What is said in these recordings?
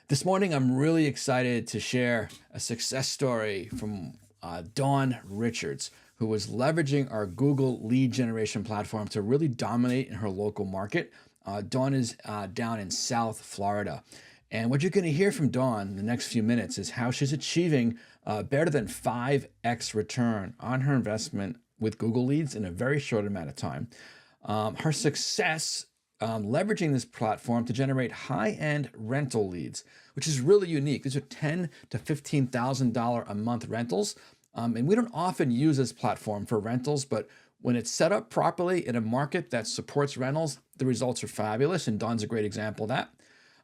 This morning, I'm really excited to share a success story from Dawn Richards, who was leveraging our Google lead generation platform to really dominate in her local market. Dawn is down in South Florida. And what you're going to hear from Dawn in the next few minutes is how she's achieving better than 5x return on her investment with Google Leads in a very short amount of time. Her success leveraging this platform to generate high-end rental leads, which is really unique. These are $10,000 to $15,000 a month rentals, and we don't often use this platform for rentals, but when it's set up properly in a market that supports rentals, the results are fabulous, and Dawn's a great example of that.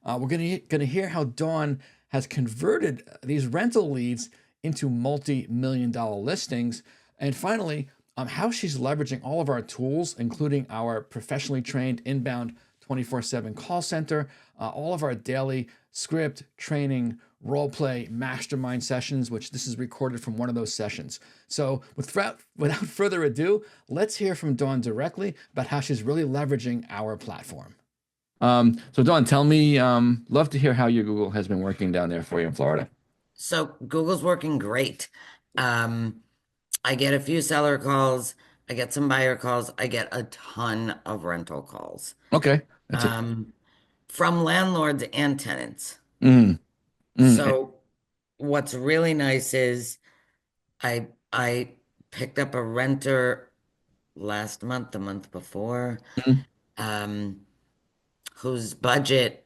We're going to hear how Dawn has converted these rental leads into multi-million dollar listings, and finally, how she's leveraging all of our tools, including our professionally trained inbound 24/7 call center, all of our daily script, training, role play, mastermind sessions, which this is recorded from one of those sessions. So without further ado, let's hear from Dawn directly about how she's really leveraging our platform. So Dawn, tell me, love to hear how your Google has been working down there for you in Florida. So Google's working great. I get a few seller calls, I get some buyer calls, I get a ton of rental calls Okay, that's it. um, from landlords and tenants. Mm, mm, So what's really nice is I picked up a renter last month, the month before, mm. um, whose budget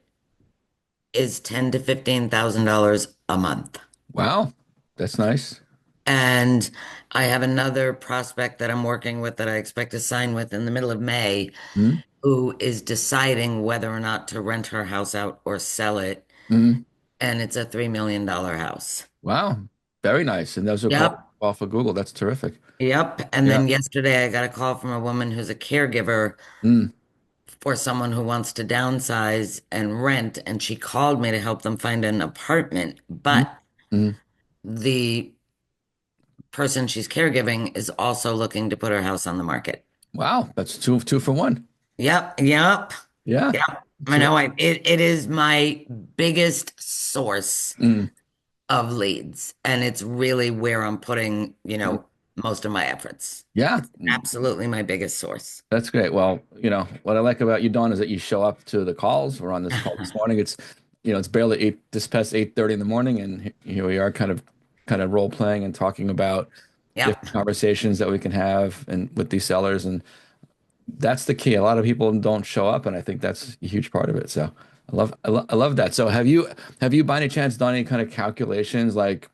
is ten to $15,000 a month. Wow, that's nice. And I have another prospect that I'm working with that I expect to sign with in the middle of May, Mm, who is deciding whether or not to rent her house out or sell it. mm. And it's a $3 million house. Wow, very nice. And those are called Yep. off of Google. That's terrific. Yep. And Yeah. then yesterday I got a call from a woman who's a caregiver Mm, for someone who wants to downsize and rent. And she called me to help them find an apartment. mm, But mm. the person she's caregiving is also looking to put her house on the market. Wow, that's two for one. Yep, yep, Yeah. yep. I Terrific. know it is my biggest source Mm, of leads, and it's really where I'm putting, mm. most of my efforts. Yeah, It's absolutely my biggest source. that's great. Well, what I like about you, Dawn, is that you show up to the calls. We're on this call this morning. It's barely this past 8:30 in the morning, and here we are kind of role playing and talking about Yep. different conversations that we can have and with these sellers. And that's the key. A lot of people don't show up, and I think that's a huge part of it. So I love that. So have you by any chance done any kind of calculations like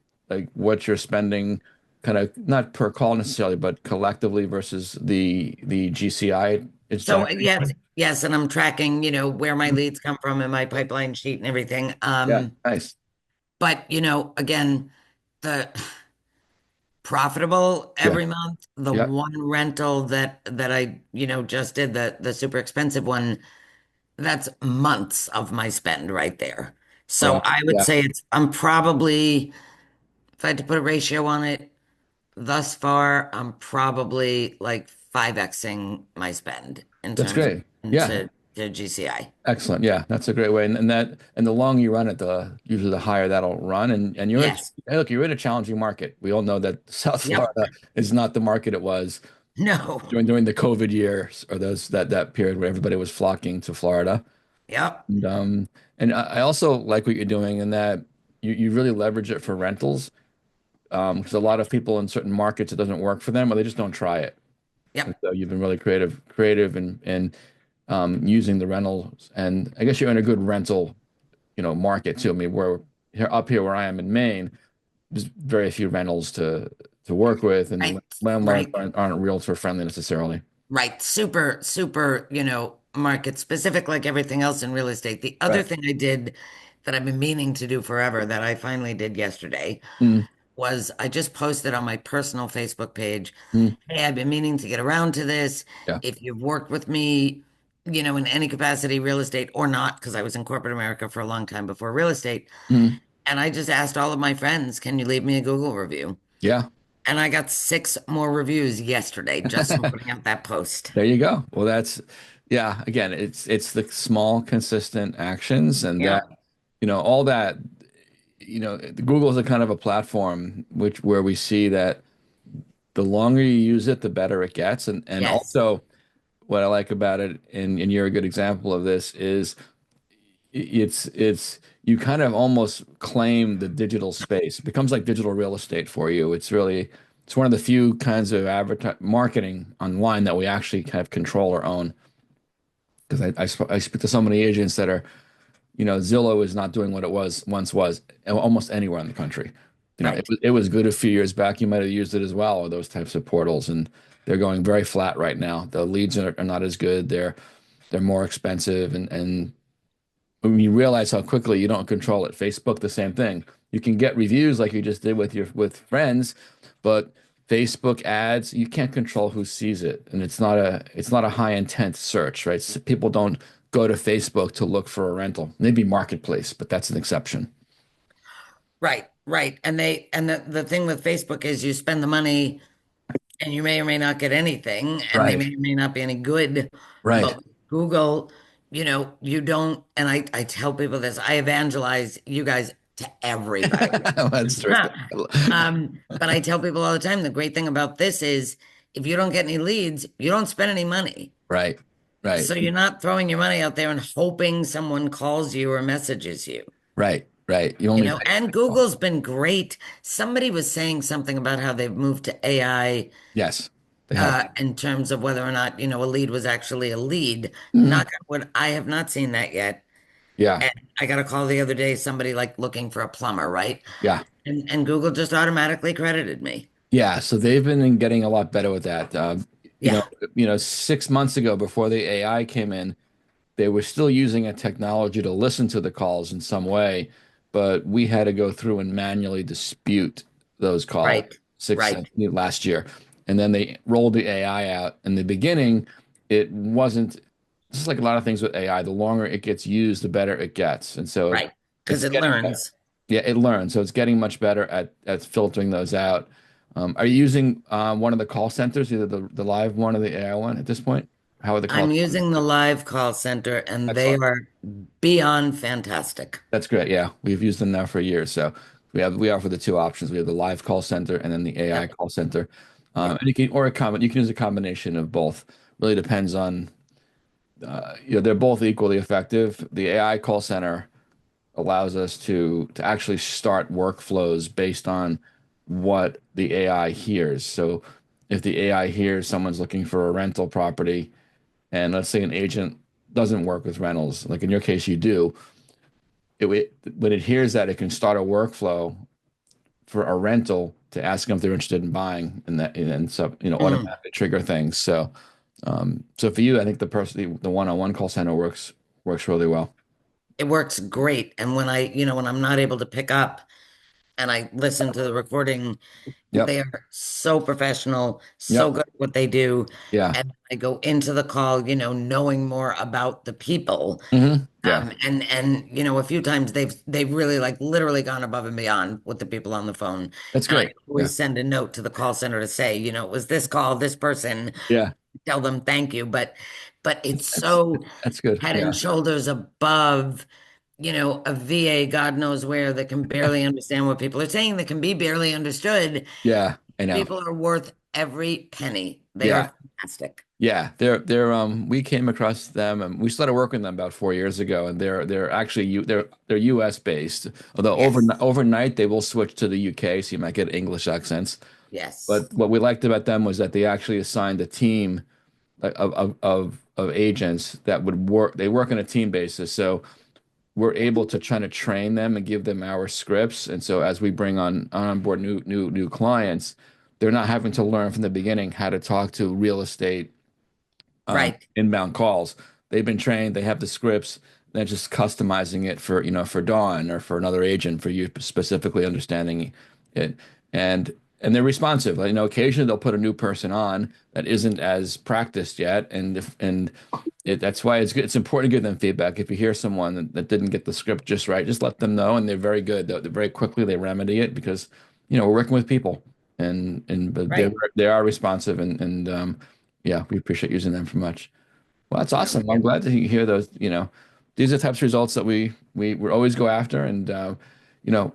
what you're spending, kind of not per call necessarily, but collectively versus the GCI is So generating? yes, and I'm tracking, where my leads come from in my pipeline sheet and everything. Yeah, nice. But again, the profitable Yeah, every month. The yeah, one rental that I, just did, the super expensive one, that's months of my spend right there. So well, I would yeah, say I'm probably, if I had to put a ratio on it, thus far, I'm probably like 5xing my spend in that's terms of great. Yeah, into GCI. excellent. Yeah, that's a great way. And the longer you run it, the usually the higher that'll run. And Yes. hey, look, you're in a challenging market. We all know that South Yep. Florida is not the market it was No. during the COVID years or those that period where everybody was flocking to Florida. Yep. And I also like what you're doing in that you really leverage it for rentals. Because a lot of people in certain markets it doesn't work for them or they just don't try it. And Yep. so you've been really creative and using the rentals. And I guess you're in a good rental, market too. I mean, up here where I am in Maine, there's very few rentals to work with, and Right. landlords Right. aren't realtor friendly necessarily. Right. Super, super, market specific like everything else in real estate. The other Right. thing I did that I've been meaning to do forever that I finally did yesterday Mm, was I just posted on my personal Facebook page, mm, hey, I've been meaning to get around to this. yeah. If you've worked with me, in any capacity, real estate or not, because I was in corporate America for a long time before real estate. Mm, And I just asked all of my friends, can you leave me a Google review? yeah. And I got six more reviews yesterday just from putting out that post. There you go. Well, yeah, again, it's the small, consistent actions, and that Yeah. all that, Google is a kind of a platform where we see that the longer you use it, the better it gets. And Yes, also what I like about it, and you're a good example of this, is it's you kind of almost claim the digital space. It becomes like digital real estate for you. It's one of the few kinds of advertising marketing online that we actually kind of control or own. Because I speak to so many agents that are, Zillow is not doing what it was once was almost anywhere in the country. right. It was good a few years back. You might have used it as well, or those types of portals, and they're going very flat right now. The leads are not as good. They're more expensive, and when you realize how quickly you don't control it. Facebook, the same thing. You can get reviews like you just did with friends, but Facebook ads, you can't control who sees it, and it's not a high intent search, right? People don't go to Facebook to look for a rental. Maybe Marketplace, but that's an exception. Right, right. And the thing with Facebook is you spend the money and you may or may not get anything, and they Right. may or may not be any good. Right. But with Google, you don't, and I tell people this, I evangelize you guys to everybody. That's terrific. But I tell people all the time, the great thing about this is if you don't get any leads, you don't spend any money. Right. Right. So you're not throwing your money out there and hoping someone calls you or messages you. Right. Right. You only pay. And Google's been great. Somebody was saying something about how they've moved to AI Yes, they have. in terms of whether or not, a lead was actually a lead. Mhm. Knock on wood, I have not seen that yet. Yeah. And I got a call the other day, somebody like looking for a plumber, right? Yeah. And Google just automatically credited me. Yeah, so they've been getting a lot better with that. You know, Yeah, 6 months ago, before the AI came in, they were still using a technology to listen to the calls in some way, but we had to go through and manually dispute those calls right, six right, last year, and then they rolled the AI out. In the beginning, it wasn't just like a lot of things with AI. The longer it gets used, the better it gets, and so right. Because it's it getting better. learns. Yeah, it learns. So it's getting much better at filtering those out. Are you using one of the call centers, either the live one or the AI one at this point? How are the I'm calls coming? using the live call center and they Excellent. are beyond fantastic. That's great. Yeah, we've used them now for years. So we offer the two options. We have the live call center and then the AI Yep, call center. yep, And you can use a combination of both. Really depends on they're both equally effective. The AI call center allows us to actually start workflows based on what the AI hears. So if the AI hears someone's looking for a rental property, and let's say an agent doesn't work with rentals, like in your case you do, when it hears that, it can start a workflow for a rental to ask them if they're interested in buying, and so Mm. automatically trigger things. So for you, I think the one-on-one call center works really well. It works great. And when I'm not able to pick up and I listen to the recording, Yep. they are so professional, so Yep. good at what they do. Yeah. And I go into the call, knowing more about the people. Yeah. And a few times they've really like literally gone above and beyond with the people on the phone. That's And I great. Yeah. always send a note to the call center to say, it was this call, this person, Yeah. tell them thank you. But it's That's so that's good. head and Yeah. shoulders above, a VA, God knows where, that can barely understand what people are saying, that can be barely understood. Yeah. I know. People are worth every penny. They Yeah. are fantastic. Yeah. They're we came across them and we started working with them about 4 years ago, and they're actually they're US based. Although Yes, overnight they will switch to the UK, so you might get English accents. yes, But what we liked about them was that they actually assigned a team of agents that would work. They work on a team basis, so we're able to try to train them and give them our scripts. And so as we bring on board new clients, they're not having to learn from the beginning how to talk to real estate right, inbound calls. They've been trained, they have the scripts, they're just customizing it for Dawn or for another agent, for you specifically understanding it. And they're responsive. Like, occasionally they'll put a new person on that isn't as practiced yet, that's why it's good. It's important to give them feedback. If you hear someone that didn't get the script just right, just let them know, and they're very good. They're very quickly they remedy it because we're working with people, and but right. they are responsive, and yeah, we appreciate using them for much. Well, that's Yeah, we awesome. I'm do. glad to hear those. these are the types of results that we always go after, and you know,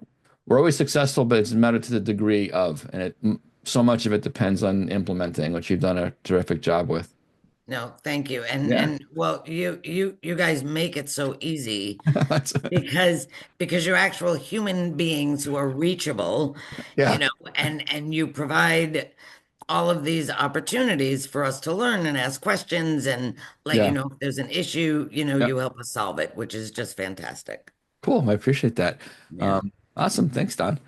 we're always successful, but it's a matter to the degree of, and so much of it depends on implementing, which you've done a terrific job with. No, thank you. Yeah. And well, you guys make it so easy That's- because you're actual human beings who are reachable, you yeah. know, and you provide all of these opportunities for us to learn and ask questions and let you Yeah. know if there's an issue, Yeah. you help us solve it, which is just fantastic. Cool. I appreciate that. Yeah. Awesome. Thanks, Don.